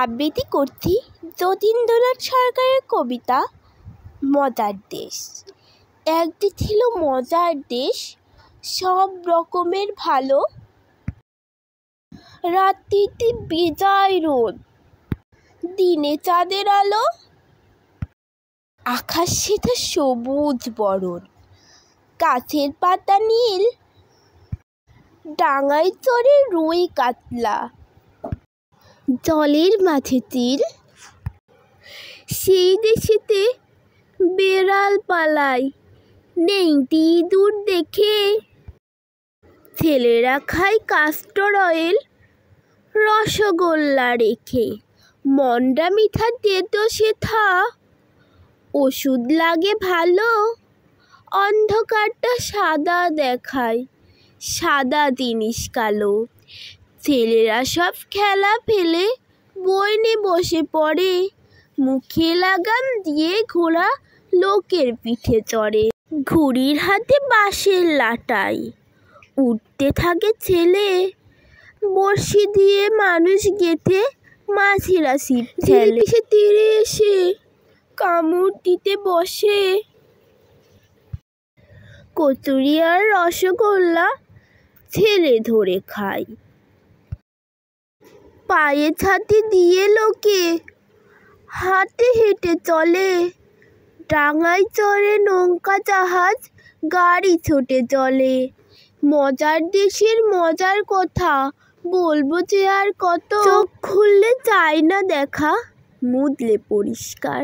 আবৃত্তি করছি যতীন্দ্রনাথ সরকারের কবিতা মজার দেশ। একদিন ছিল মজার দেশ, সব রকমের ভালো। রাত্রিতে বেজায় রোদ, দিনে চাঁদের আলো। আকাশ সেটা সবুজ বরণ, গাছের পাতা নীল। ডাঙায় চড়ে রুই কাতলা, জলের মাঝে চিল। সেই দেশেতে বেড়াল পালায়, নেংটি ইঁদুর দেখে। ছেলেরা খায় কাস্টর অয়েল, রসগোল্লা রেখে। মন্ডা মিঠা তেতো সেথা, ওষুধ লাগে ভালো। অন্ধকারটা সাদা দেখায়, সাদা জিনিস কালো। ছেলেরা সব খেলা ফেলে বই নিয়ে বসে পড়ে। মুখে লাগাম দিয়ে ঘোড়া লোকের পিঠে চড়ে। ঘুড়ির হাতে বাঁশের লাটাই, উঠতে থাকে ছেলে। বড়শি দিয়ে মানুষ গেঁথে মাঝিরা ছিপ ফেলে। তীরে এসে কামড় দিতে বসে। কচুরি আর রসগোল্লা ছেলে ধরে খায়। পায়ে ছাতি দিয়ে লোকে হাতে হেঁটে চলে। ডাঙায় চড়ে নৌকা জাহাজ, গাড়ি ছোটে চলে। মজার দেশের মজার কথা বলবো যে আর কত। চোখ খুললে চায় না দেখা, মুদলে পরিষ্কার।